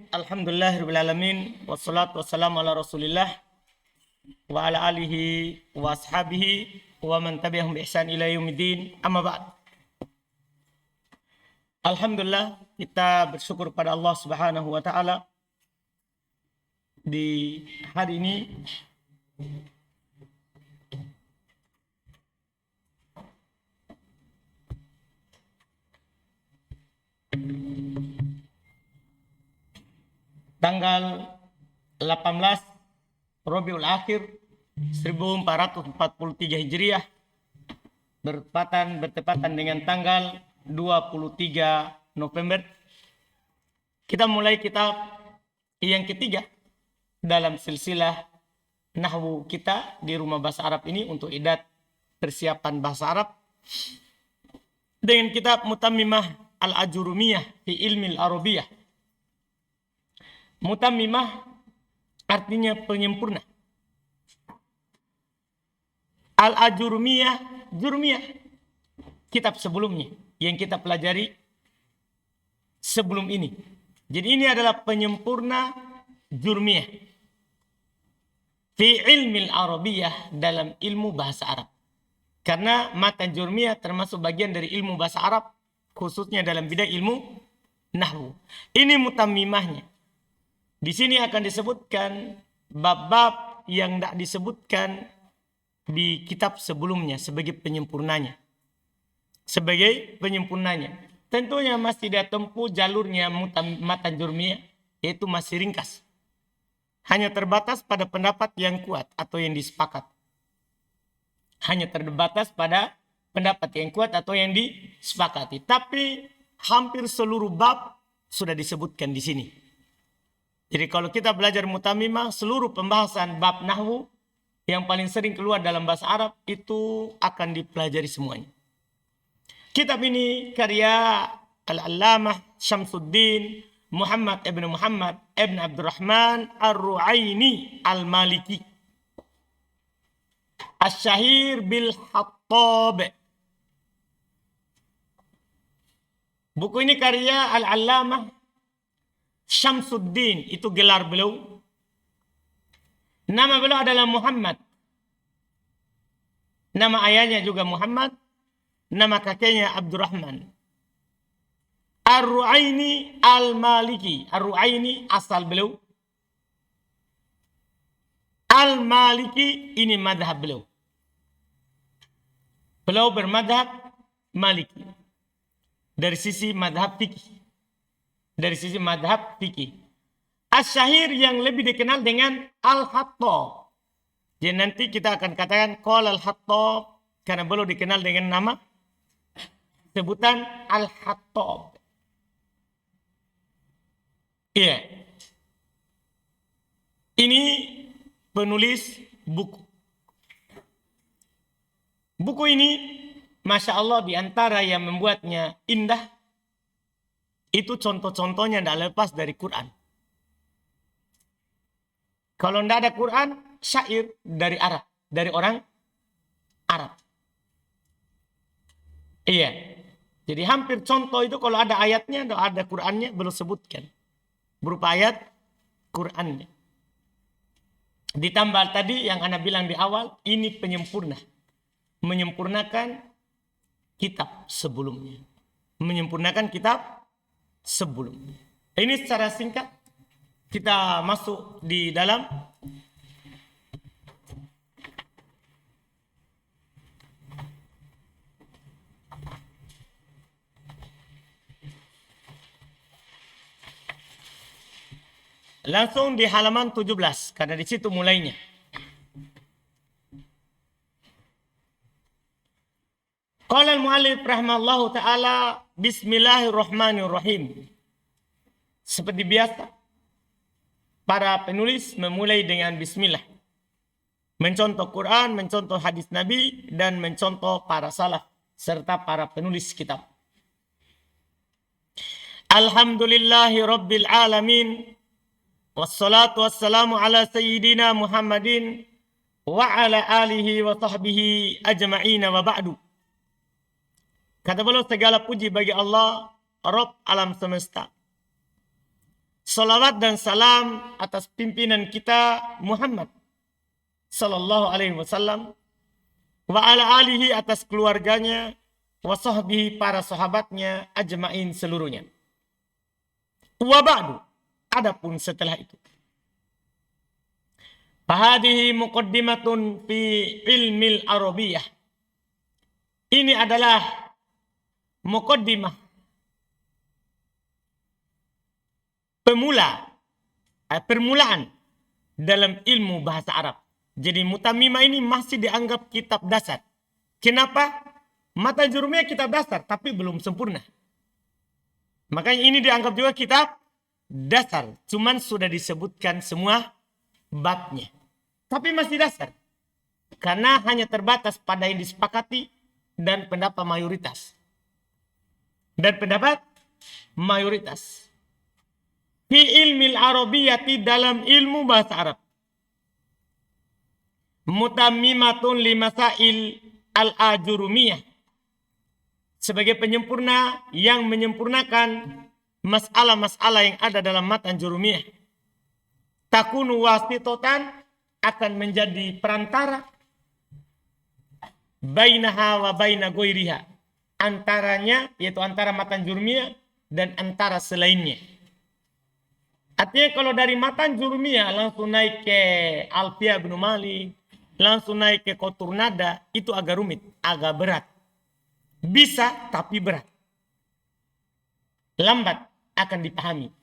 Alhamdulillahirabbil alamin wassalatu wassalamu ala Rasulillah wa ala alihi wa ashabihi wa man tabi'ahum bi ihsan ila yaumiddin. Amma ba'd. Alhamdulillah, kita bersyukur pada Allah Subhanahu wa taala di hari ini tanggal 18 Rabiul Akhir 1443 Hijriah bertepatan dengan tanggal 23 November. Kita mulai kitab yang ketiga dalam silsilah nahwu kita di rumah bahasa Arab ini untuk idat persiapan bahasa Arab dengan kitab Mutammimah Al-Ajurumiyah fi Ilmil Arabiyah. Mutammimah artinya penyempurna. Al-Ajurumiyah, Jurumiyah, kitab sebelumnya yang kita pelajari sebelum ini. Jadi ini adalah penyempurna Jurumiyah fi Ilmil Arabiyah, dalam ilmu bahasa Arab. Karena matan Jurumiyah termasuk bagian dari ilmu bahasa Arab, khususnya dalam bidang ilmu nahwu. Ini mutammimahnya. Di sini akan disebutkan bab-bab yang tidak disebutkan di kitab sebelumnya sebagai penyempurnanya. Sebagai penyempurnanya. Tentunya masih dia tempuh jalurnya matan Jurumiyah, yaitu masih ringkas. Hanya terbatas pada pendapat yang kuat atau yang disepakat. Hanya terbatas pada pendapat yang kuat atau yang disepakati. Tapi hampir seluruh bab sudah disebutkan di sini. Jadi kalau kita belajar mutammimah, seluruh pembahasan bab nahwu yang paling sering keluar dalam bahasa Arab itu akan dipelajari semuanya. Kitab ini karya Al-Allamah Syamsuddin Muhammad ibn Abdurrahman Ar-Ru'aini Al-Maliki Asy-Syahir bil-Hattab. Buku ini karya Al-Allamah Syamsuddin, itu gelar beliau. Nama beliau adalah Muhammad. Nama ayahnya juga Muhammad. Nama kakeknya Abdurrahman. Ar-Ru'aini Al-Maliki. Ar-Ru'aini asal beliau. Al-Maliki ini madhab beliau. Beliau bermadhab Maliki. Dari sisi madhab fikih. Dari sisi madhab fikih. Asy-Syahir yang lebih dikenal dengan Al-Hattab. Jadi nanti kita akan katakan qala Al-Hattab karena beliau dikenal dengan nama sebutan Al-Hattab. Iya. Ini penulis buku. Buku ini, Masya Allah, diantara yang membuatnya indah, itu contoh-contohnya tidak lepas dari Quran. Kalau tidak ada Quran, syair dari Arab, dari orang Arab. Iya. Jadi hampir contoh itu kalau ada ayatnya, ada Qurannya, belum sebutkan. Berupa ayat Qurannya. Ditambah tadi yang Anda bilang di awal, ini penyempurna. Menyempurnakan kitab sebelumnya. Menyempurnakan kitab sebelumnya. Ini secara singkat kita masuk di dalam langsung di halaman 17 karena di situ mulainya. Qala al-muallif rahimallahu taala, bismillahirrahmanirrahim. Seperti biasa, para penulis memulai dengan bismillah. Mencontoh Quran, mencontoh hadis Nabi, dan mencontoh para salaf serta para penulis kitab. Alhamdulillahi rabbil alamin. Wassalatu wassalamu ala sayyidina Muhammadin wa ala alihi wa sahbihi ajma'ina wa ba'du. Kata beliau, segala puji bagi Allah, Rabb alam semesta. Salawat dan salam atas pimpinan kita Muhammad sallallahu alaihi wasallam, wa ala alihi atas keluarganya, wa sahbihi para sahabatnya ajmain seluruhnya. Wa ba'du, adapun setelah itu. Fahadihi muqaddimatun fi ilmil arabiyah. Ini adalah muqaddimah, permulaan dalam ilmu bahasa Arab. Jadi Mutammimah ini masih dianggap kitab dasar. Kenapa? Matan Jurumiyah kitab dasar, tapi belum sempurna. Makanya ini dianggap juga kitab dasar. Cuman sudah disebutkan semua babnya. Tapi masih dasar. Karena hanya terbatas pada yang disepakati dan pendapat mayoritas. Fi ilmil arabiyyati, dalam ilmu bahasa Arab. Mutammimatun limasail al-ajurumiyah, sebagai penyempurna yang menyempurnakan masalah-masalah yang ada dalam matan jurumiyah. Takunu wasitotan, akan menjadi perantara, bainaha wa baina goiriha, antaranya, yaitu antara matan jurumiyah dan antara selainnya. Artinya kalau dari matan jurumiyah langsung naik ke Alfiya bin Malik, langsung naik ke Qatur Nada, itu agak rumit, agak berat. Bisa tapi berat. Lambat akan dipahami.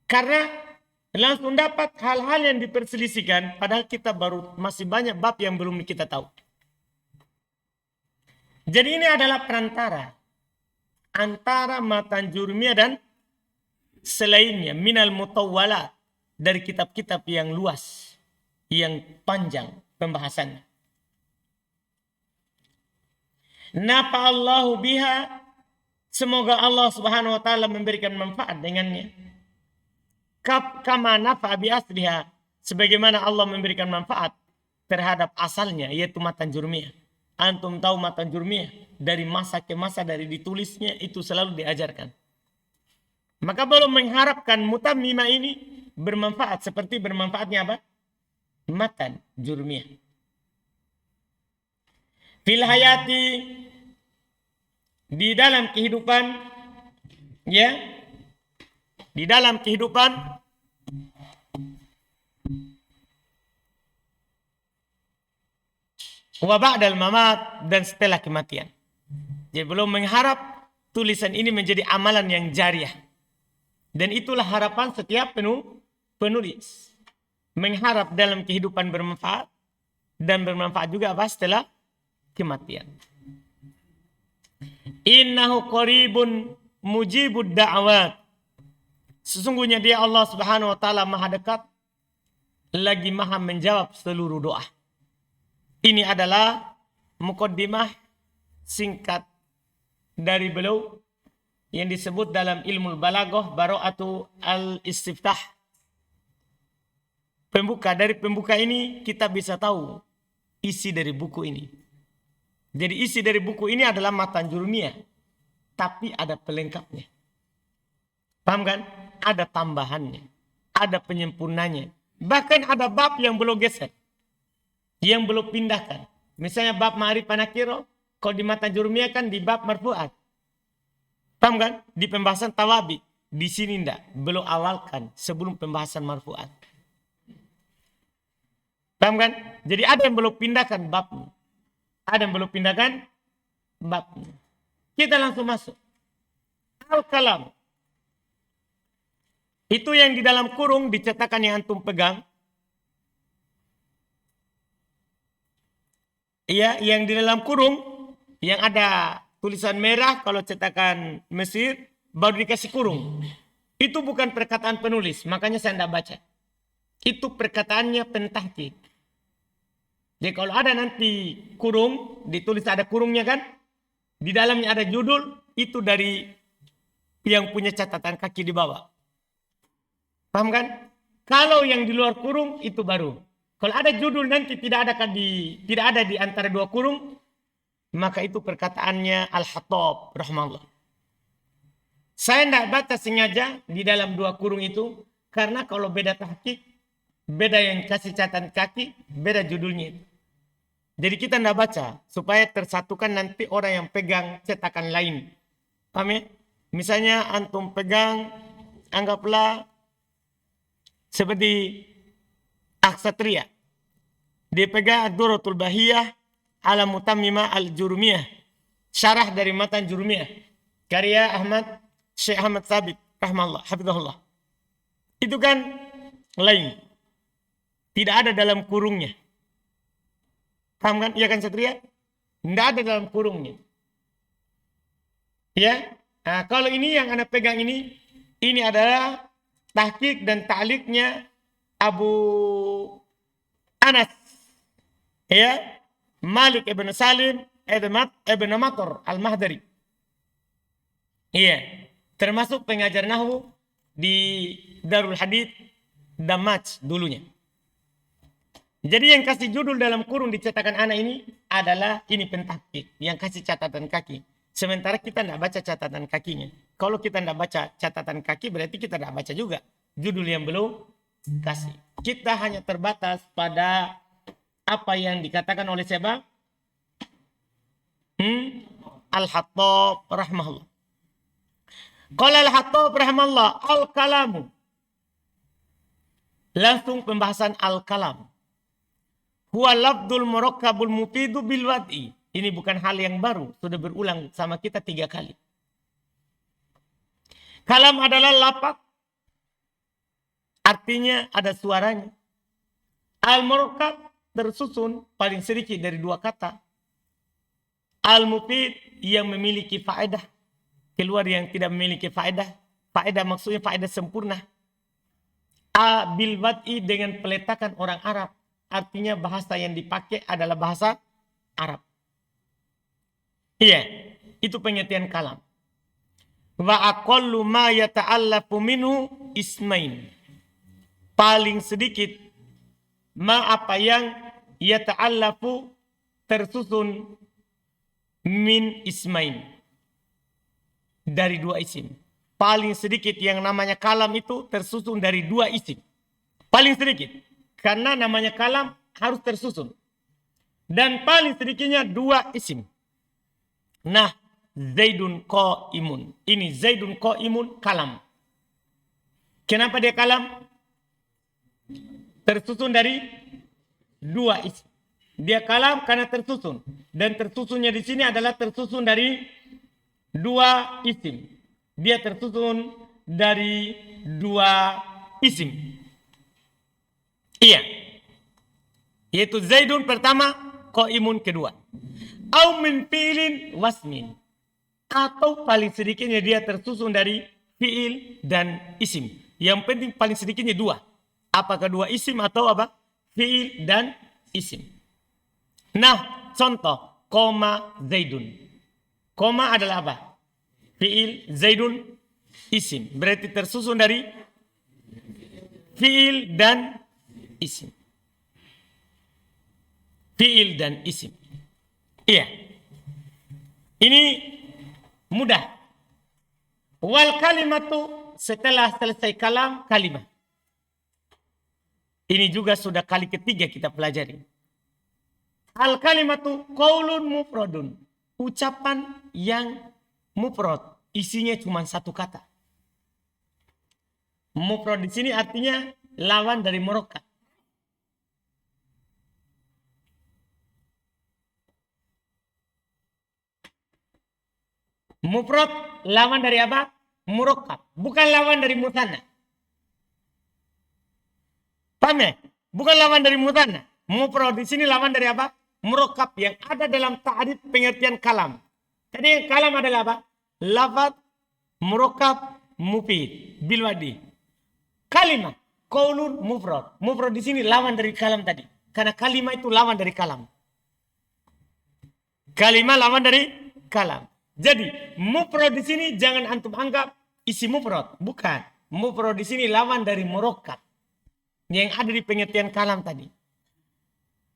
Karena langsung dapat hal-hal yang diperselisihkan, padahal kita baru masih banyak bab yang belum kita tahu. Jadi ini adalah perantara antara matan jurumiyah dan selainnya, minal mutawwalat, dari kitab-kitab yang luas, yang panjang pembahasannya. Nafa'allahu biha, semoga Allah Subhanahu wa taala memberikan manfaat dengannya. Kama nafa'a bi asliha, sebagaimana Allah memberikan manfaat terhadap asalnya, yaitu matan jurumiyah. Antum tahu matan jurumiyah dari masa ke masa, dari ditulisnya itu selalu diajarkan. Maka belum mengharapkan Mutammimah ini bermanfaat seperti bermanfaatnya apa? Matan jurumiyah. Fil hayati, di dalam kehidupan, ya, di dalam kehidupan, wa ba'dal mamat, dan setelah kematian. Jadi belum mengharap tulisan ini menjadi amalan yang jariah. Dan itulah harapan setiap penulis. Mengharap dalam kehidupan bermanfaat, dan bermanfaat juga apa setelah kematian. Innahu qaribun mujibud da'wat, sesungguhnya dia Allah Subhanahu wa taala maha dekat, lagi maha menjawab seluruh doa. Ini adalah muqaddimah singkat dari beliau yang disebut dalam ilmu balaghah bara'atu al-istiftah. Pembuka, dari pembuka ini kita bisa tahu isi dari buku ini. Jadi isi dari buku ini adalah matan jurumiyah, tapi ada pelengkapnya. Paham kan? Ada tambahannya, ada penyempurnanya. Bahkan ada bab yang belum geser, yang belum pindahkan. Misalnya bab ma'rifah nakiro, kalau di matan jurumiyah kan di bab marfu'at. Paham kan? Di pembahasan tawabi. Di sini enggak, belum awalkan sebelum pembahasan marfu'at. Paham kan? Jadi ada yang belum pindahkan babnya. Ada yang belum pindahkan babnya. Kita langsung masuk. Al-kalam. Itu yang di dalam kurung dicetakan yang antum pegang. Iya, yang di dalam kurung, yang ada tulisan merah kalau cetakan Mesir, baru dikasih kurung. Itu bukan perkataan penulis, makanya saya tidak baca. Itu perkataannya pentahqiq. Jadi kalau ada nanti kurung, ditulis ada kurungnya kan, di dalamnya ada judul, itu dari yang punya catatan kaki di bawah. Paham kan? Kalau yang di luar kurung itu baru. Kalau ada judul nanti tidak ada di antara dua kurung, maka itu perkataannya Al-Hattab rahimahullah. Saya tidak baca sengaja di dalam 2 kurung itu. Karena kalau beda tahqiq, beda yang kasih catatan kaki, beda judulnya itu. Jadi kita tidak baca. Supaya tersatukan nanti orang yang pegang cetakan lain. Paham ya? Misalnya antum pegang, anggaplah seperti Aksatria. Dia pegang Ad-Durratul Bahiyah ala Mutammimah al-Jurumiyah. Syarah dari matan Jurumiyah. Karya Syekh Ahmad Sabit. Rahmallah, hafizahullah. Itu kan lain. Tidak ada dalam kurungnya. Paham kan? Iya kan Satria? Tidak ada dalam kurungnya. Ya. Nah, kalau ini yang Anda pegang ini adalah tahqiq dan ta'liqnya Abu Anas. Ya. Malik ibn Salim ibn Matur al-Mahdari. Iya. Termasuk pengajar nahwu di Darul Hadith Damaj dulunya. Jadi yang kasih judul dalam kurung di cetakan anak ini adalah ini pentahqiq, yang kasih catatan kaki. Sementara kita tidak baca catatan kakinya. Kalau kita tidak baca catatan kaki berarti kita tidak baca juga judul yang belum kasih. Kita hanya terbatas pada apa yang dikatakan oleh siapa? Al-Hattab rahmahullah. Qala al-Hattab rahimahullah al-kalamu. Langsung pembahasan al-kalam. Huwa lafdul murakkabul mufidu bil wad'i. Ini bukan hal yang baru, sudah berulang sama kita 3 kali. Kalam adalah lafaz, artinya ada suaranya. Al-murakkab tersusun paling sedikit dari 2 kata. Al-mufid yang memiliki faedah. Keluar yang tidak memiliki faedah. Faedah maksudnya faedah sempurna. A bil wad'i dengan peletakan orang Arab. Artinya bahasa yang dipakai adalah bahasa Arab. Iya, itu pengertian kalam. Wa aqallu ma yata'allafu minhu ismain. Paling sedikit ma apa yang yata'allafu tersusun min ismain. Dari 2 isim. Paling sedikit yang namanya kalam itu tersusun dari 2 isim. Paling sedikit. Karena namanya kalam harus tersusun. Dan paling sedikitnya 2 isim. Nah, Zaidun qa'imun. Ini Zaidun qa'imun kalam. Kenapa dia kalam? Tersusun dari 2 isim. Dia kalam karena tersusun. Dan tersusunnya di sini adalah tersusun dari 2 isim. Dia tersusun dari 2 isim. Iya. Yaitu Zaidun pertama, Qaimun kedua. Au min fi'lin wasmin. Atau paling sedikitnya dia tersusun dari fi'il dan isim. Yang penting paling sedikitnya 2. Apakah 2 isim atau apa? Fi'il dan isim. Nah, contoh. Koma Zaidun. Koma adalah apa? Fi'il, Zaidun, isim. Berarti tersusun dari fi'il dan isim. Fi'il dan isim. Iya. Ini mudah. Wal kalimatu setelah selesai kalam, kalimat. Ini juga sudah kali ketiga kita pelajari. Al kalimatu qaulun mufradun. Ucapan yang mufrad, isinya cuma 1 kata. Mufrad di sini artinya lawan dari murakkab. Mufrad lawan dari apa? Murakkab, bukan lawan dari musanna. Paham ya? Bukan lawan dari musanna. Mufrad di sini lawan dari apa? Murakkab yang ada dalam ta'rif pengertian kalam. Jadi kalam adalah apa? Lafaz, murakkab, mufid, bil wad'i. Kalimat, qaulun mufrad. Mufrad di sini lawan dari kalam tadi. Karena kalimat itu lawan dari kalam. Kalimat lawan dari kalam. Jadi mufrad di sini jangan antum anggap isi mufrad, bukan. Mufrad di sini lawan dari murakkab yang ada di pengertian kalam tadi.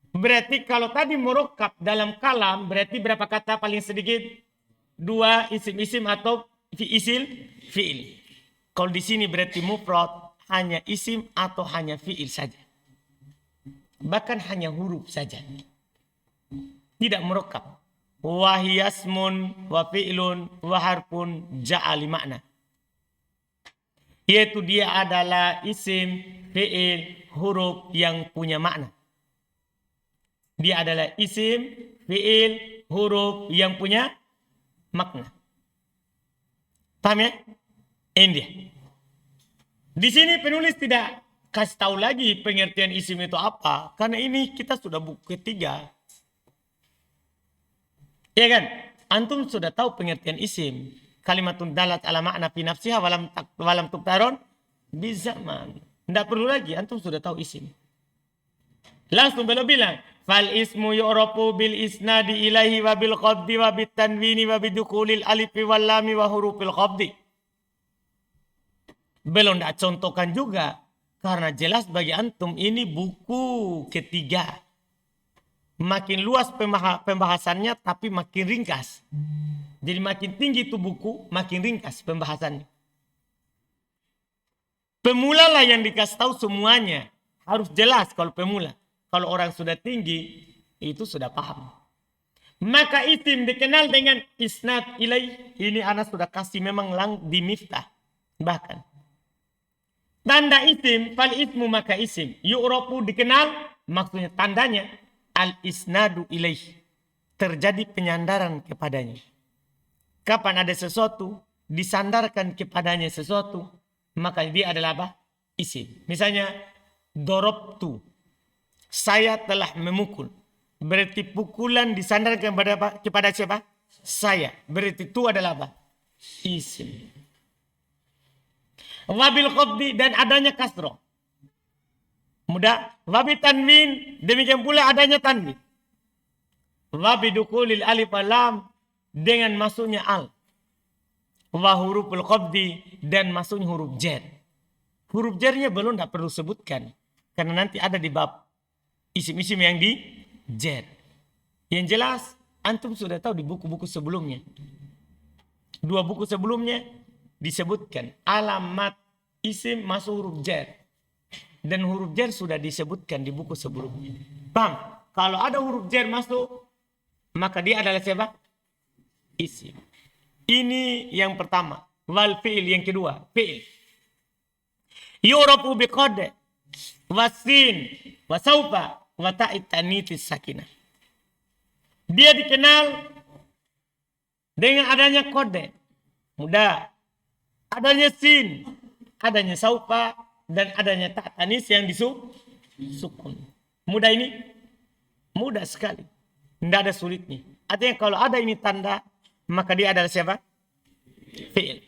Berarti kalau tadi murakkab dalam kalam berarti berapa kata paling sedikit? 2 isim-isim atau isil fi'il. Kalau di sini berarti mufrad hanya isim atau hanya fi'il saja. Bahkan hanya huruf saja. Tidak murakkab. Wa hiyasmun wa fi'lun wa harfun ja'ali makna. Yaitu dia adalah isim, fi'il, huruf yang punya makna. Dia adalah isim, fi'il, huruf yang punya makna. Paham ya? Ini dia. Di sini penulis tidak kasih tahu lagi pengertian isim itu apa. Karena ini kita sudah buku ketiga. Ya kan? Antum sudah tahu pengertian isim. Kalimatun dalat ala makna fi nafsiha walam tuktaron bizaman. Tidak perlu lagi, antum sudah tahu isim. Langsung beliau bilang, fal ismu yu'rafu bil isnadi ilaihi wa bil qabdi wa bit tanwini wa bidukulil alifi wal lami wa hurufil qabdi. Belum tidak contohkan juga. Karena jelas bagi antum ini buku ketiga. Makin luas pembahasannya tapi makin ringkas. Jadi makin tinggi itu buku, makin ringkas pembahasannya. Pemula lah yang dikasih tahu semuanya. Harus jelas kalau pemula. Kalau orang sudah tinggi, itu sudah paham. Maka isim dikenal dengan isnad ilaih. Ini anak sudah kasih memang di miftah. Bahkan. Tanda isim, fal ismu maka isim. Yu'rafu dikenal, maksudnya tandanya. Al-isnadu ilaih. Terjadi penyandaran kepadanya. Kapan ada sesuatu, disandarkan kepadanya sesuatu, maka dia adalah apa? Isim. Misalnya, dorobtu. Saya telah memukul. Berarti pukulan disandarkan kepada siapa? Saya. Berarti itu adalah apa? Isim. Wabil qabdi dan adanya kasroh. Mudah. Wabi tanwin. Demikian pula adanya tanwin. Wabi dukulil alif lam. Dengan masuknya al. Wa huruful qabdi. Dan masuknya huruf jar. Huruf jarnya belum tidak perlu sebutkan. Karena nanti ada di bab isim-isim yang di jar. Yang jelas. Antum sudah tahu di buku-buku sebelumnya. 2 buku sebelumnya. Disebutkan. Alamat isim masuk huruf jar. Dan huruf jar sudah disebutkan di buku sebelumnya. Paham? Kalau ada huruf jar masuk, maka dia adalah siapa? Isim. Ini yang pertama. Wal fi'il yang kedua. Fi'il. Yu'rafu biqad. Wasin. Wasaufa. Wata'id tanitis sakinah. Dia dikenal dengan adanya kode. Mudah. Adanya sin. Adanya saufa. Dan adanya tak tanis yang disukun. Mudah ini? Mudah sekali. Tidak ada sulitnya. Artinya kalau ada ini tanda, maka dia adalah siapa? Fi'il.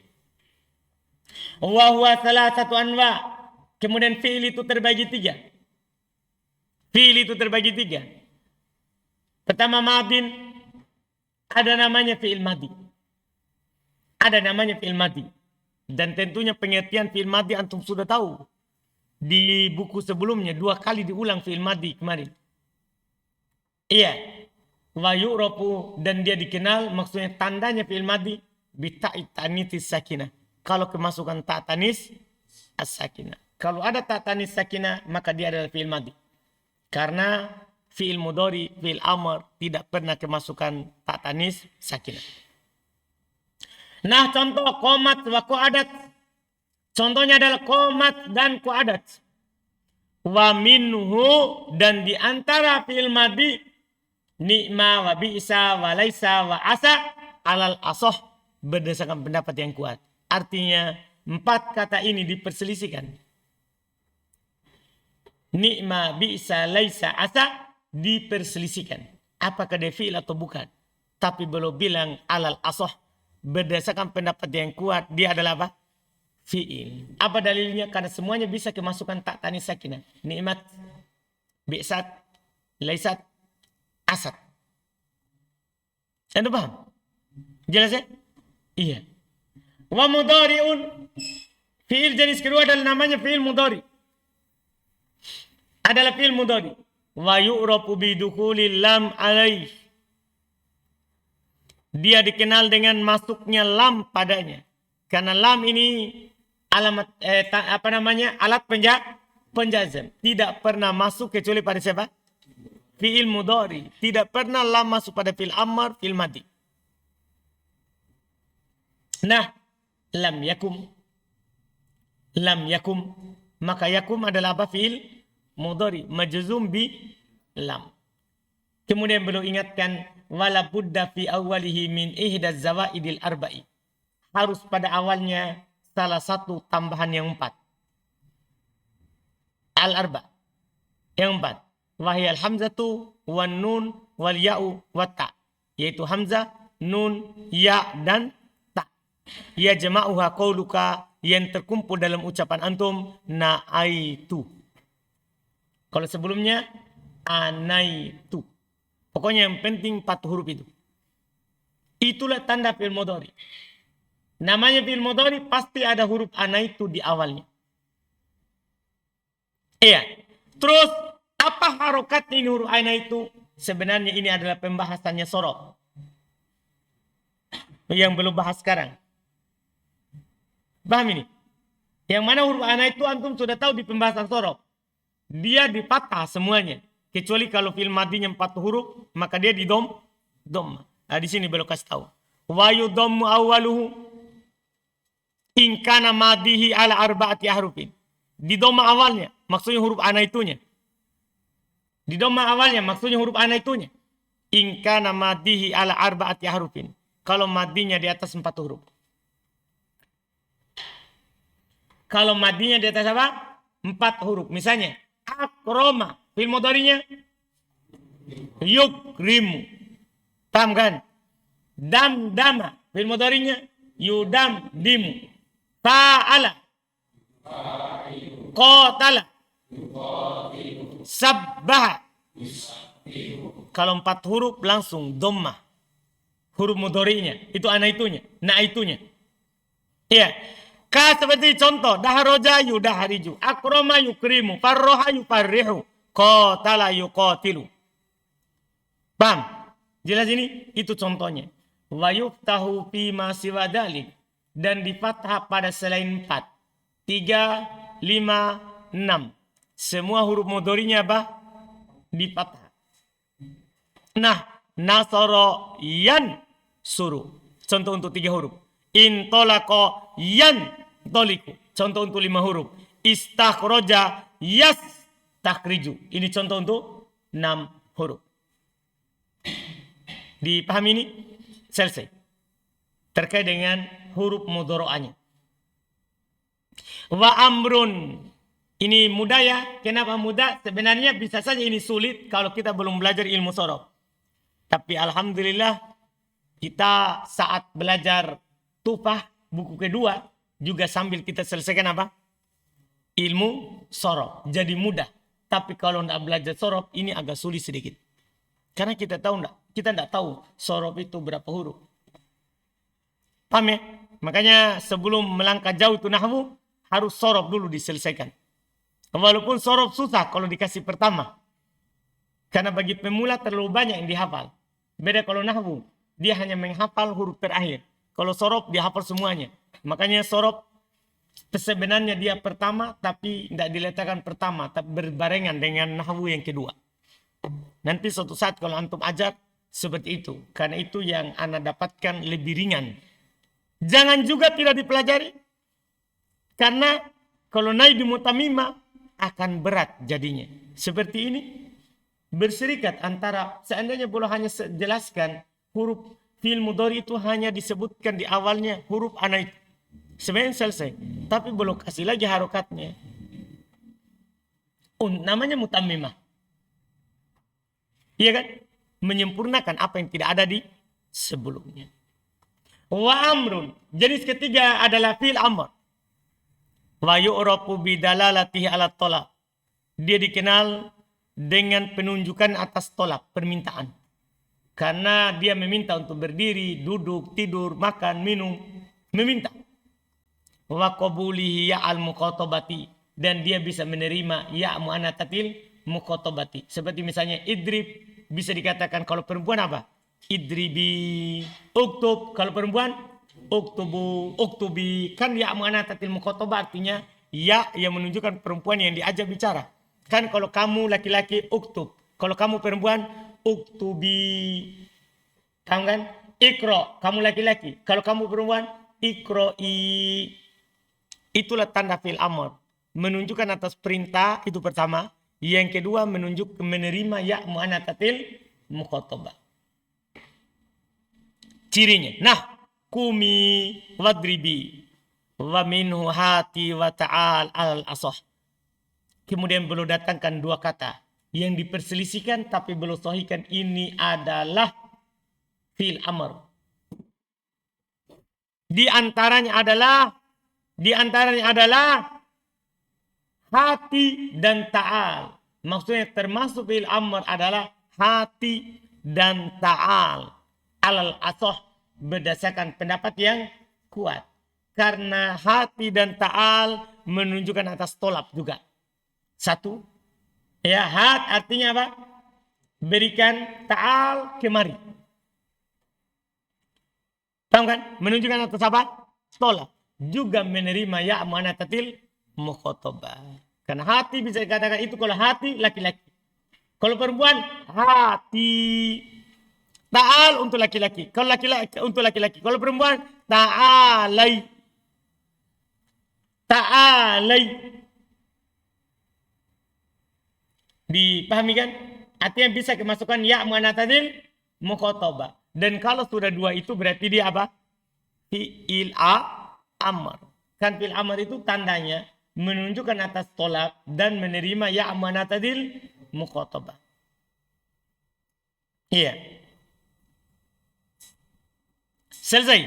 Wa huwa salasatu anwa. Kemudian fi'il itu terbagi 3. Fi'il itu terbagi 3. Pertama madin. Ada namanya fi'il madi. Ada namanya fi'il madi. Dan tentunya pengertian fi'il madi antum sudah tahu. Di buku sebelumnya 2 kali diulang fi'il madi kemarin. Iya. Wa yu'rafu dan dia dikenal maksudnya tandanya fi'il madi bita'id tanitis sakinah. Kalau kemasukan ta' tanis as-sakinah. Kalau ada ta' tanis sakinah maka dia adalah fi'il madi. Karena fi'il mudhari, fi'il amr tidak pernah kemasukan ta' tanis sakinah. Nah contoh qomat wa qu'adat. Contohnya adalah qomat dan qu'adat. Wa minhu dan diantara fi'il madi ni'ma wa bi'sa wa laisa wa asa alal asoh berdasarkan pendapat yang kuat. Artinya 4 kata ini diperselisihkan. Ni'ma bi'sa laisa asa diperselisihkan. Apakah dia fi'il atau bukan. Tapi belum bilang alal asoh. Berdasarkan pendapat yang kuat, dia adalah apa? Fi'il. Apa dalilnya? Karena semuanya bisa kemasukan tak tanis sakinah. Ni'mat, bi'sat, laisat, asad. Anda paham? Jelas ya? Iya. Wa mudhari'un. Fi'il jenis kedua adalah namanya fi'il mudhari. Adalah fi'il mudhari. Wa yu'rafu bidukhulil lam alaih. Dia dikenal dengan masuknya lam padanya. Karena lam ini alamat alat penjazam. Tidak pernah masuk kecuali pada siapa? Fi'il mudhari. Tidak pernah lam masuk pada fi'il amr, fi'il madi. Nah, lam yakum. Lam yakum. Maka yakum adalah apa? Fi'il mudhari. Majzum bi lam. Kemudian beliau ingatkan, wala budda fi awwalihi min ihdaz zawaidil arba'i. Harus pada awalnya salah satu tambahan yang 4. Al-arba. Yang 4. Wahiyal hamzatu wan nun wal ya'u wat ta. Yaitu hamzah, nun, ya dan ta. Ya jama'uha qauluka, yang terkumpul dalam ucapan antum na'aitu. Kalau sebelumnya anaitu. Pokoknya yang penting 4 huruf itu. Itulah tanda fi'il mudhari. Namanya fi'il mudhari pasti ada huruf anaitu di awalnya. Iya. Terus apa harokatnya ini huruf anaitu? Sebenarnya ini adalah pembahasannya sorof. Yang belum bahas sekarang. Paham ini? Yang mana huruf anaitu antum sudah tahu di pembahasan sorof. Dia di fathah semuanya. Kecuali kalau fi'il madinya 4 huruf, maka dia di dhamma. Nah, di sini belum kasih tahu. Wa yudhammu awwaluhu in kana madihi ala arba'ati ahrufin. Di dhamma awalnya, maksudnya huruf anaitunya. Di dhamma awalnya, maksudnya huruf anaitunya. In kana madihi ala arba'ati ahrufin. Kalau madinya di atas 4 huruf. Kalau madinya di atas apa? 4 huruf. Misalnya, akroma. Fi'il mudhari'nya yukrimu. Paham kan? Damdama. Fi'il mudhari'nya yudamdimu. Fa'ala. Qatala. Sabbaha. Kalau 4 huruf langsung dhammah. Huruf mudhari'nya. Itu anaitunya. Naitunya. Iya. Ka seperti contoh. Daharoja yudahariju. Akroma yukrimu. Farroha yufarrihu. Qatala yuqatilu. Paham? Jelas ini? Itu contohnya. Wa yuftahu fi ma siwa dzalik. Dan di fathah pada selain 4. 3, 5, 6. Semua huruf mudhari'nya apa? Di fathah. Nah, nasara yan suruh. Contoh untuk 3 huruf. Intolako yan toliku. Contoh untuk 5 huruf. Istakhroja yas takriju. Ini contoh untuk 6 huruf. Dipahami ini? Selesai. Terkait dengan huruf mudhari'anya. Wa amrun. Ini mudah ya. Kenapa mudah? Sebenarnya bisa saja ini sulit kalau kita belum belajar ilmu sorof. Tapi alhamdulillah kita saat belajar Tufah buku kedua juga sambil kita selesaikan apa? Ilmu sorof. Jadi mudah. Tapi kalau tidak belajar sorof ini agak sulit sedikit. Karena kita tahu enggak? Kita tidak tahu sorof itu berapa huruf. Paham ya? Makanya sebelum melangkah jauh itu nahwu harus sorof dulu diselesaikan. Walaupun sorof susah kalau dikasih pertama. Karena bagi pemula terlalu banyak yang dihafal. Beda kalau nahwu. Dia hanya menghafal huruf terakhir. Kalau sorof dia hafal semuanya. Makanya sorof sebenarnya dia pertama tapi tidak diletakkan pertama. Tapi berbarengan dengan nahwu yang kedua. Nanti suatu saat kalau antum ajar seperti itu. Karena itu yang anda dapatkan lebih ringan. Jangan juga tidak dipelajari. Karena kalau naik di mutamimah akan berat jadinya. Seperti ini. Berserikat antara seandainya boleh hanya jelaskan huruf fi'il mudhari itu hanya disebutkan di awalnya huruf ana itu. Sebenarnya selesai. Tapi belum kasih lagi harokatnya. Namanya mutamimah. Iya kan? Menyempurnakan apa yang tidak ada di sebelumnya. Wa amrun. Jenis ketiga adalah fi'il amr. Wa yu'rafu bidalalatihi ala tolak. Dia dikenal dengan penunjukan atas tolak, permintaan. Karena dia meminta untuk berdiri, duduk, tidur, makan, minum. Meminta. Wa qabulihi ya'al muqatabati. Dan dia bisa menerima ya' mu'anatatil muqatabati. Seperti misalnya idrib. Bisa dikatakan kalau perempuan apa? Idribi. Uktub. Kalau perempuan uktubu, uktubi. Kan ya muannatsatil mukhatabah artinya ya yang menunjukkan perempuan yang diajak bicara. Kan kalau kamu laki-laki uktub. Kalau kamu perempuan uktubi. Kamu kan? Ikro, kamu laki-laki. Kalau kamu perempuan ikroi. Itulah tanda fi'il amr. Menunjukkan atas perintah itu pertama. Yang kedua menunjuk menerima ya muannatsatil mukhatabah. Cirinya. Nah, kumi wadribi wa minhu hati wa ta'al al asah. Kemudian beliau datangkan dua kata yang diperselisihkan tapi beliau sahihkan ini adalah fi'il amr. Di antaranya adalah hati dan ta'al. Maksudnya termasuk fi'il amr adalah hati dan ta'al. Alal asah berdasarkan pendapat yang kuat. Karena hati dan ta'al menunjukkan atas tolak juga. Satu. Ya, hat artinya apa? Berikan, ta'al kemari. Tahu kan? Menunjukkan atas apa? Tolak. Juga menerima ya muannatsatil mukhatabah. Karena hati bisa dikatakan itu kalau hati laki-laki. Kalau perempuan hati. Ta'al untuk laki-laki. Kalau laki-laki untuk laki-laki. Kalau perempuan ta'alai. Ta'alai. Dipahami kan? Artinya bisa kemasukan ya muannatsatil mukhatabah. Dan kalau sudah dua itu berarti dia apa? Fi'il amr. Kan fi'il amr itu tandanya menunjukkan atas tolak dan menerima ya muannatsatil mukhatabah. Iya. Selesai.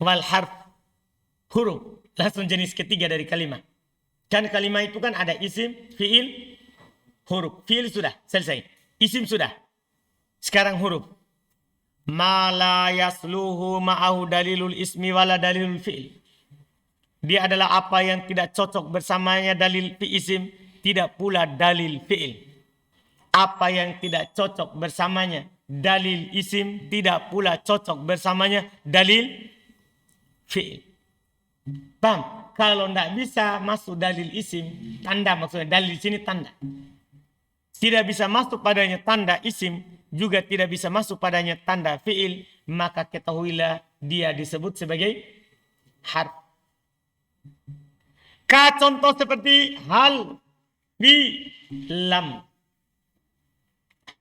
Wal harf. Huruf. Langsung jenis ketiga dari kalimat. Kan kalimat itu kan ada isim, fi'il, huruf. Fi'il sudah. Selesai. Isim sudah. Sekarang huruf. Ma la yasluhu ma'ahu dalilul ismi wala dalilul fi'il. Dia adalah apa yang tidak cocok bersamanya dalil isim, tidak pula dalil fi'il. Apa yang tidak cocok bersamanya dalil isim, tidak pula cocok bersamanya dalil fi'il. Paham? Kalau tidak bisa masuk dalil isim, tanda maksudnya dalil sini tanda. Tidak bisa masuk padanya tanda isim, juga tidak bisa masuk padanya tanda fi'il, maka ketahuilah dia disebut sebagai harf. Contoh seperti hal, fi, lam.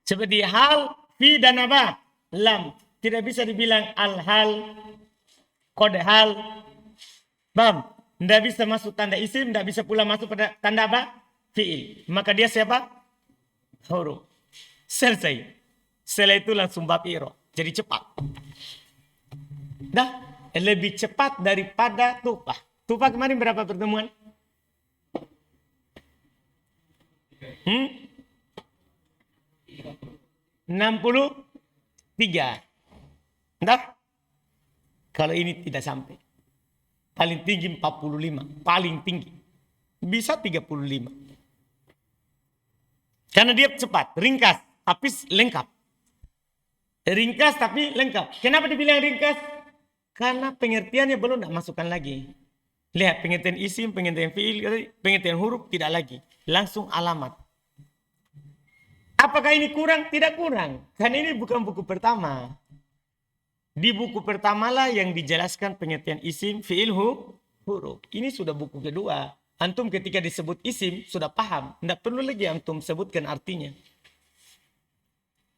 Seperti hal, fi dan apa? Lam. Tidak bisa dibilang al-hal, qad hal. Paham? Tidak bisa masuk tanda isim, tidak bisa pula masuk pada tanda apa? Fi'il. Maka dia siapa? Huruf. Selesai. Setelah itu langsung bab i'rab. Jadi cepat. Dah, lebih cepat daripada tupah. Tupah kemarin berapa pertemuan? 63. Dah? Kalau ini tidak sampai. Paling tinggi 45. Paling tinggi. Bisa 35. Karena dia cepat. Ringkas. Tapi lengkap. Ringkas tapi lengkap. Kenapa dibilang ringkas? Karena pengertiannya belum tidak masukkan lagi. Lihat pengertian isim, pengertian fi'il, pengertian huruf tidak lagi. Langsung alamat. Apakah ini kurang? Tidak kurang. Karena ini bukan buku pertama. Di buku pertama lah yang dijelaskan pengertian isim, fi'il, huruf. Ini sudah buku kedua. Antum ketika disebut isim sudah paham. Tidak perlu lagi antum sebutkan artinya.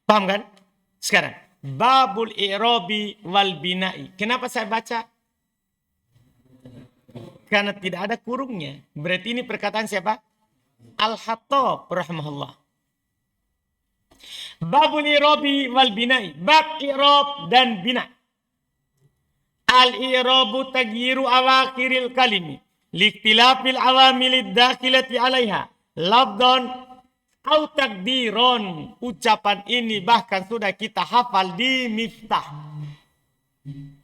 Paham kan? Sekarang. Babul i'robi wal bina'i. Kenapa saya baca? Karena tidak ada kurungnya. Berarti ini perkataan siapa? Al-Hattab rahimahullah. Babul i'robi wal bina'i. Bab i'rob dan bina. Al-i'robu tagyiru awakhiril kalimi. Liktilafil awamilid dakhilati alaiha. Labdon au takdiron. Ucapan ini bahkan sudah kita hafal di miftah.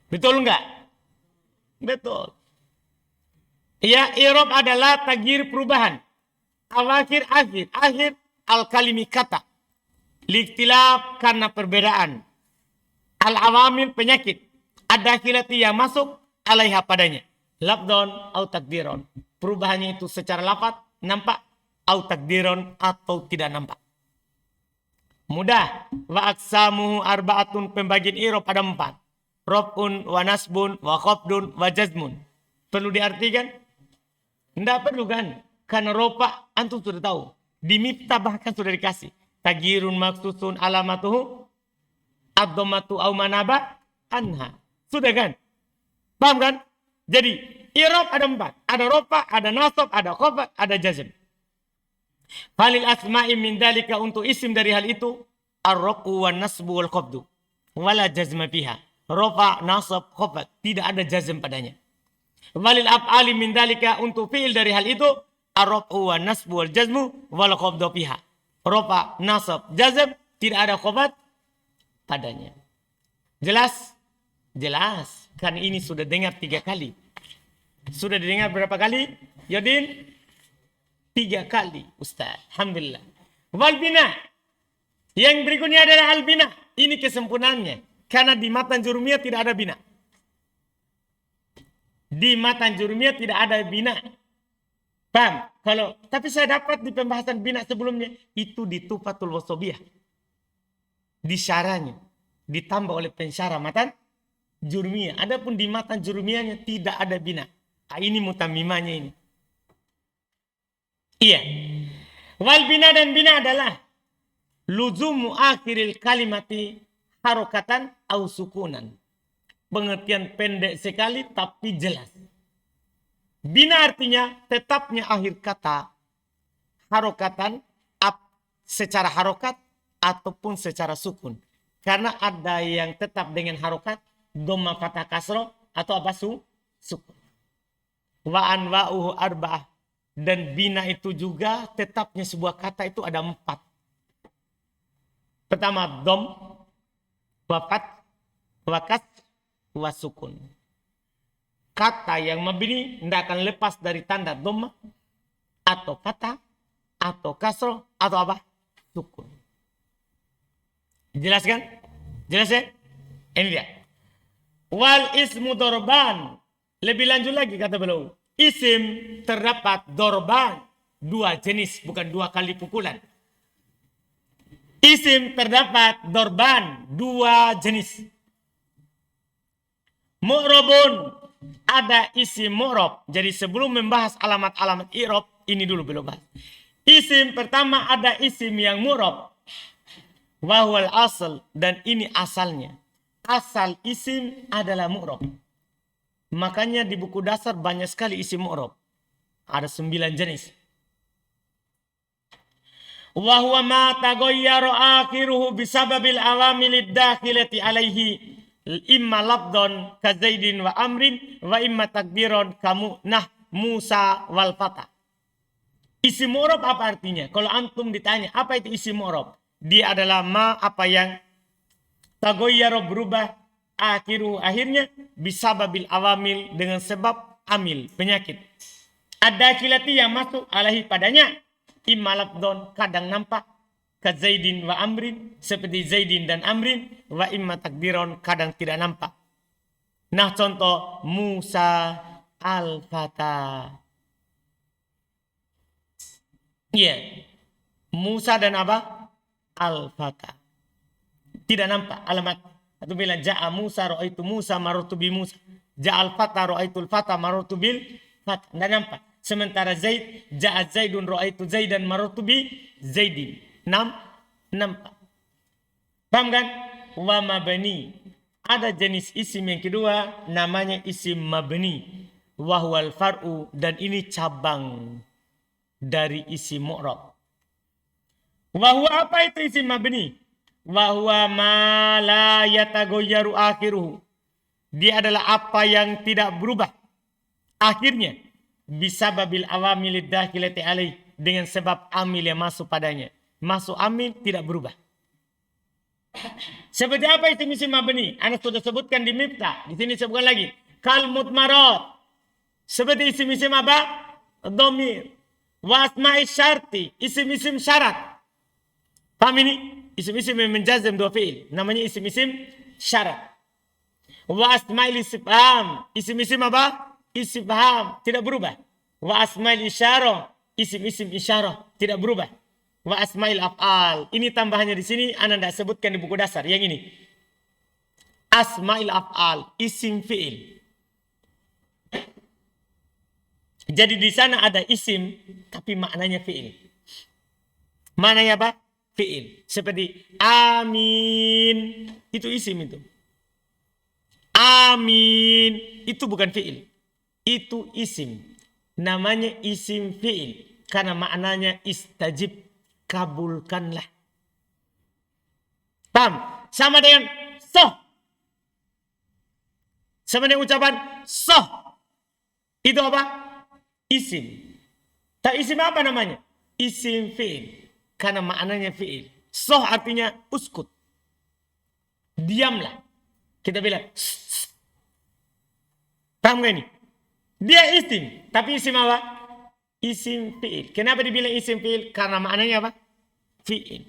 Betul enggak? Betul. Ya, i'rab adalah tagyir perubahan. Awakhir akhir. Akhir al-kalimi kata. Liktilaf karena perbedaan. Al-awamil penyakit. Ad-dakhilati yang masuk alaiha padanya. Labdon au takdiron. Perubahannya itu secara lafaz nampak, au takdiron atau tidak nampak. Mudah. Wa aksamuhu arba'atun, pembagian i'rab ada 4. Raf'un wa nasbun wa khafdun wa jazmun. Perlu diartikan? Tidak perlu kan? Karena ropa antum sudah tahu. Di Miftah bahkan sudah dikasih. Tagirun maksusun alamatuhu ad-dhammatu au manaba anha. Sudah kan? Paham kan? Jadi i'rab ada 4. Ada ropa, ada nasab, ada khafd, ada jazm. Falil asma'i min dalika, untuk isim dari hal itu ar-raf'u wan nasbu wal khafdu wala jazma fiha. Rafa, nasab, khafd, tidak ada jazm padanya. Walil af'ali min dalika, untuk fi'il dari hal itu ar-raf'u wan nasbu wal jazmu wal khafdu fiha. Rafa, nasab, jazm, tidak ada khafd padanya. Jelas? Jelas. Kan ini sudah dengar 3 kali. Sudah didengar berapa kali? Yadin? 3 kali, Ustaz. Alhamdulillah. Wal bina. Yang berikutnya adalah al bina. Ini kesempurnaannya. Karena di matan jurumiyah tidak ada bina. Di matan jurumiyah tidak ada bina. Paham? Tapi saya dapat di pembahasan bina sebelumnya. Itu di Tufatul Wasobiyah. Di syarahnya. Ditambah oleh pensyarah matan jurumiyah. Adapun di matan jurumiyahnya tidak ada bina. Ini mutamimahnya ini. Iya. Wal bina, dan bina adalah luzumu akhiril kalimati harokatan au sukunan. Pengertian pendek sekali tapi jelas. Bina artinya tetapnya akhir kata harokatan secara harokat ataupun secara sukun. Karena ada yang tetap dengan harokat, dhamma fathah kasroh atau apa sukun. Wa anwa'uhu arba'ah. Dan bina itu juga tetapnya sebuah kata itu ada 4. Pertama dom, wafat, wakas, wasukun. Kata yang mabni tidak akan lepas dari tanda dom atau kata atau kasroh atau apa? Sukun. Jelas kan? Jelas ya? Ini dia. Wal ismu dorban. Lebih lanjut lagi kata beliau. Isim terdapat dorban, 2 jenis, bukan 2 kali pukulan. Isim terdapat dorban, 2 jenis. Mu'rabun, ada isim mu'rab. Jadi sebelum membahas alamat-alamat i'rab, ini dulu belum bahas. Isim pertama ada isim yang mu'rab. Wahwal asal, dan ini asalnya. Asal isim adalah mu'rab. Makanya di buku dasar banyak sekali isim mu'rab. Ada 9 jenis. Wa huwa ma taghayyara akhiruhu bisababil awamilid dakhilati alaihi imma labdon ka Zaidin wa Amrin wa imma takbiron kamu Musa wal Fata. Isim mu'rab apa artinya? Kalau antum ditanya apa itu isim mu'rab? Dia adalah ma, apa yang taghayyara, berubah, akhiru, akhirnya, bisababil awamil, dengan sebab amil, penyakit. Ada kilati yang masuk alaihi padanya, imma labdon, kadang nampak, ka Zaidin wa Amrin, seperti Zaidin dan Amrin, wa imma takbiron, kadang tidak nampak. Nah contoh Musa al-Fata. Iya. Musa dan apa? Al-Fata. Tidak nampak alamat. Atau bilang ja'a Musa ra'aitu Musa marartu bi Musa. Ja'al fata ra'aitul fata marartu bil fata. Tidak nampak. Sementara Zaid, ja'a Zaidun ra'aitu Zaidan marartu bi Zaidin. Nampak. Paham kan? Wa mabni. Ada jenis isim yang kedua, namanya isim mabni. Wa huwal far'u, dan ini cabang dari isim mu'rab. Wa huwa, apa itu isim mabni? Wa huwa ma la yataghayyaru akhiruhu. Dia adalah apa yang tidak berubah akhirnya, bisababil awamilid dakhilati alaih, dengan sebab amil yang masuk padanya. Masuk amil tidak berubah. Seperti apa itu isim mabni? Anda sudah sebutkan di Miftah. Di sini sebutkan lagi. Kal mutmarat. Seperti isim-isim apa? Dhamir. Wa asma'i syarti. Isim-isim syarat. Paham ini? Isim-isim yang menjazam 2 fi'il. Namanya isim-isim syarat. Wa asma'il istifham. Isim-isim apa? Istifham. Tidak berubah. Wa asma'il isyarah. Isim-isim isyarah. Tidak berubah. Wa asma'il af'al. Ini tambahannya di sini. Anda tidak sebutkan di buku dasar. Yang ini. Asma'il af'al. Isim fi'il. Jadi di sana ada isim. Tapi maknanya fi'il. Maknanya apa? Fi'il. Seperti amin. Itu isim itu. Amin. Itu bukan fi'il. Itu isim. Namanya isim fi'il. Karena maknanya istajib. Kabulkanlah. Paham? Sama dengan soh. Sama dengan ucapan soh. Itu apa? Isim. Tak isim apa namanya? Isim fi'il. Karena maknanya fi'il. Soh artinya uskut. Diamlah. Kita bilang. Paham gak ini? Dia isim. Tapi isim apa? Isim fi'il. Kenapa dibilang isim fi'il? Karena maknanya apa? Fi'il.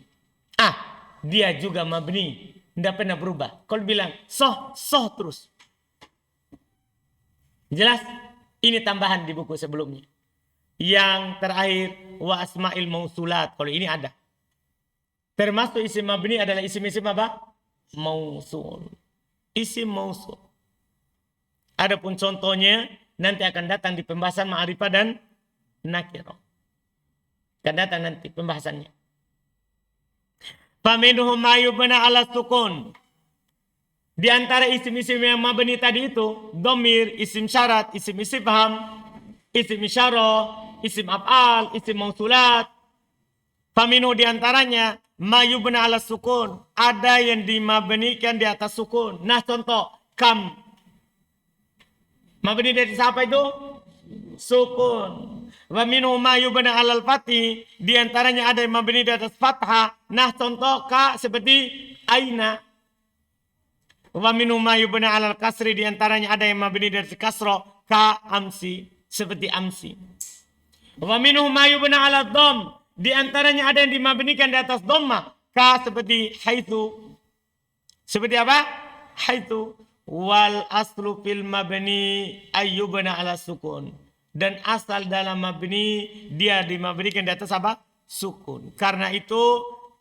Dia juga mabni. Tidak pernah berubah. Kalau bilang soh, soh terus. Jelas? Ini tambahan di buku sebelumnya. Yang terakhir, wa asma'il mausulat. Kalau ini ada. Termasuk isim mabni adalah isim-isim apa? Mausul. Isim mausul. Adapun contohnya, nanti akan datang di pembahasan ma'rifah dan nakirah. Akan datang nanti pembahasannya. Faminhum ma yubna ala sukun. Di antara isim-isim yang mabni tadi itu, domir, isim syarat, isim istifham, isim isyarah, isim af'al, isim mausulat. Faminu di antaranya ma yubna ala sukun, ada yang dimabnikan di atas sukun. Nah, contoh kam. Mabni dari siapa itu? Sukun. Wa minhu ma yubna ala al-fathi, di antaranya ada yang mabni di atas fathah. Nah, contoh ka seperti aina. Wa minhum ma yubna 'alal kasri, di antaranya ada yang mabni dari kasra ka amsi, seperti amsi. Wa minhum ma yubna 'alal dhamm, di antaranya ada yang dimabnikan di atas dhammah ka seperti haitsu. Seperti apa? Haitsu. Wal aslu fil mabni ayyubna 'ala sukun. Dan asal dalam mabni dia dimabnikan di atas apa? Sukun. Karena itu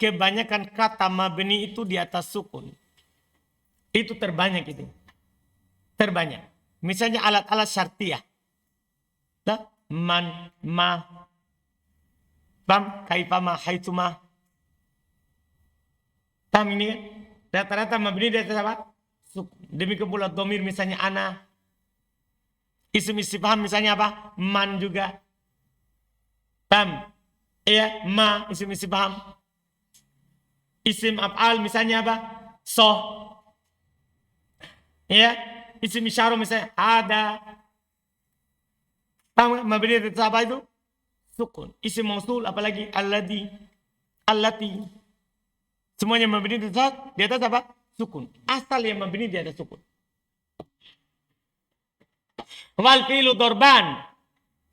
kebanyakan kata mabni itu di atas sukun. Itu terbanyak itu. Terbanyak. Misalnya alat-alat syartiyah. Nah, man, ma, bam, kaifama, haitsuma. Paham ini kan? Rata-rata mabni di atas apa? Demikian pula domir misalnya ana. Isim istifham misalnya apa? Man juga. Paham? Iya, ma, isim istifham. Isim af'al misalnya apa? So. Ya, isim isyarah misalnya ada. Paham mabni di atas apa itu? Sukun. Isim mausul apalagi alladhi, allati. Semuanya mabni di atas apa? Sukun. Asal yang mabni di atas sukun. Wal fi'lu dorban.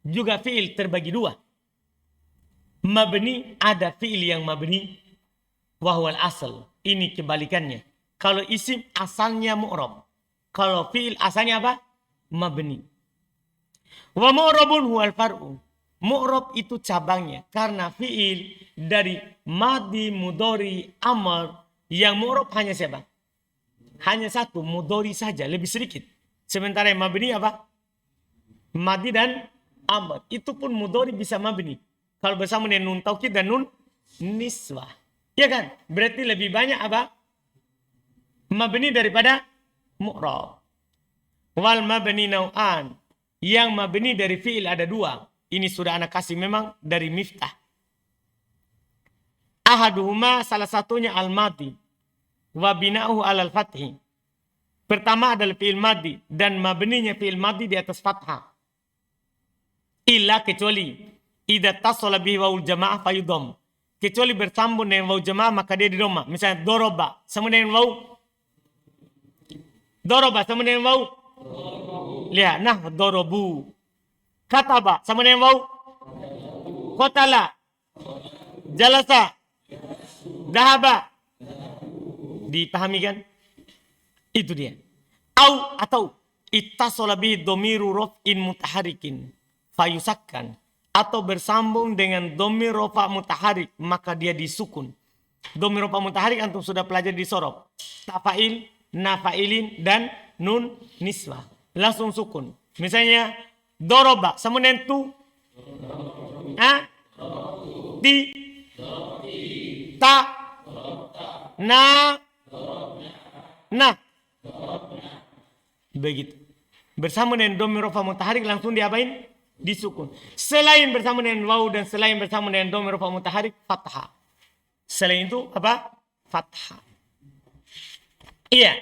Juga fi'il terbagi dua. Mabni, ada fi'il yang mabni. Wahwal asal. Ini kebalikannya. Kalau isim asalnya mu'rab. Kalau fi'il asalnya apa? Mabni. Wa mu'rabun huwal far'u. Mu'rab itu cabangnya. Karena fi'il dari madi, mudori, amr. Yang mu'rab hanya siapa? Hanya satu, mudori saja. Lebih sedikit. Sementara yang mabni apa? Madi dan amr. Itu pun mudori bisa mabni. Kalau bersama dengan nun taukid dan nun niswah. Ya kan? Berarti lebih banyak apa? Mabni daripada mu'rab. Wal mabni nau'an. Yang mabni dari fi'il ada dua. Ini sudah anak kasih memang dari Miftah. Ahaduhuma, salah satunya al-madi. Wa bina'uhu alal fathi. Pertama adalah fi'il madi. Dan mabninya fi'il madi di atas fathah. Illa kecuali. Idza tasala bihi wawul jamaah fayudham. Kecuali bersambung dengan wawu jamaah maka dia di dhamma. Misalnya doroba. Sama dengan wawu. Doroba sama dengan wawu. Lihat, nah dorobu. Kataba sama dengan wawu. Qatala. Jalasa. Dahaba. Dipahami kan? Itu dia. Atau ittasala bihi dhamiru raf'in mutaharikin fayusakkan, atau bersambung dengan dhamir rafa mutaharik maka dia disukun. Dhamir rafa mutaharik antum sudah pelajari di sorof. Tafail, nafailin dan nun niswah. Langsung sukun. Misalnya doroba sama dengan tu. Ti. Ta. Na. Begitu. Bersama dengan dhamir rafa mutaharik langsung diapain? Disukun. Selain bersama dengan waw dan selain bersama dengan dhamir rafa mutaharik, fathah. Selain itu apa? Fathah. Iya.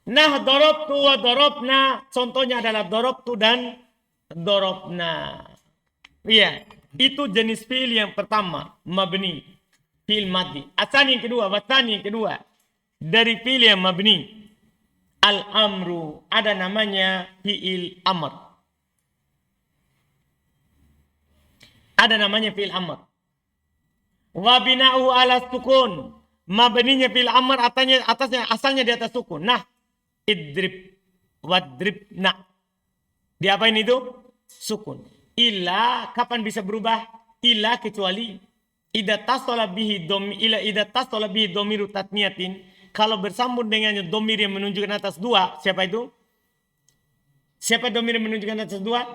Nah, darabtu wa darabna, contohnya adalah darabtu dan darabna. Iya, itu jenis fi'il yang pertama, mabni, fi'il madhi. Asani yang kedua, watani yang kedua, dari fi'il yang mabni, al-amru, ada namanya fi'il amr. Ada namanya fi'il amr. Wa bina'u ala sukun. Mabninya fi'il amr asalnya di atas sukun. Nah, idrib wadribna. Diapain itu? Sukun. Illa, kapan bisa berubah? Illa kecuali idza tasala bihi dhamiru tatniyatin, kalau bersambung dengannya dhamir yang menunjukkan atas dua. Siapa itu? Siapa dhamir yang menunjukkan atas dua?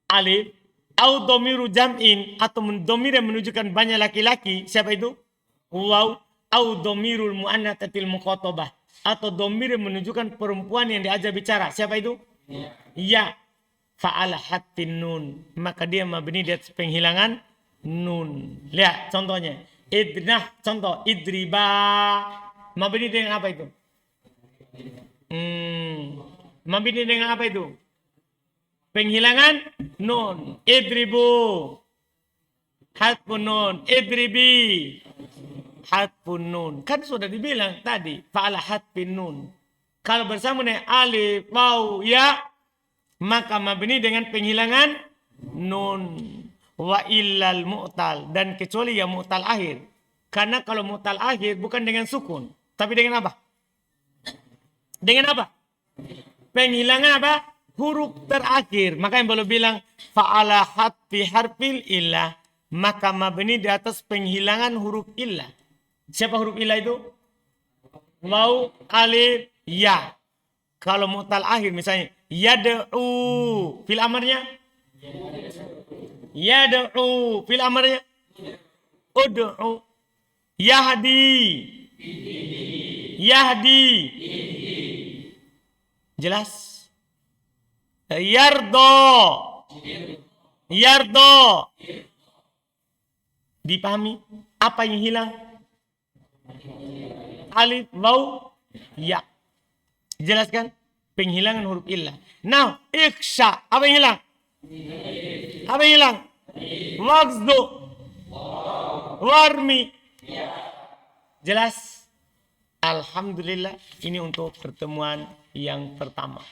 Alif. Au dhamiru jam'in, atau dhamir yang menunjukkan banyak laki-laki. Siapa itu? Waw. Au dhamirul muannatsatil mukhatabah, atau dhamir yang menunjukkan perempuan yang diajak bicara. Siapa itu? Ya. Fa'ala hatfin nun, maka dia mabni di atas penghilangan nun. Lihat contohnya. Contoh idriba, mabni dengan apa itu? Mabni dengan apa itu? Penghilangan nun. Idribu, hatfun nun. Idribi, hatfun nun. Kan sudah dibilang tadi, fa'ala hatfin nun. Kalau bersama dengan alif, waw, ya, maka mabni dengan penghilangan nun. Wa illal mu'tal, dan kecuali yang mu'tal akhir. Karena kalau mu'tal akhir bukan dengan sukun, tapi dengan apa? Dengan apa? Penghilangan apa? Huruf terakhir. Maka yang belum bilang fa'ala hatfi harfil illah, maka mabni di atas penghilangan huruf illah. Siapa huruf illah itu? Waw, alif, ya. Kalau mu'tal akhir misalnya yad'u, fil amarnya? Yad'u, fil amarnya? Ud'u. Yahdi. Yahdi. Jelas? Yardo. Yardo. Dipahami? Apa yang hilang? Alif, waw, ya. Jelaskan? Penghilangan huruf illah. Nah, iksha. Apa yang hilang? Apa yang hilang? Waqzu. Warmi. Jelas? Alhamdulillah. Ini untuk pertemuan yang pertama.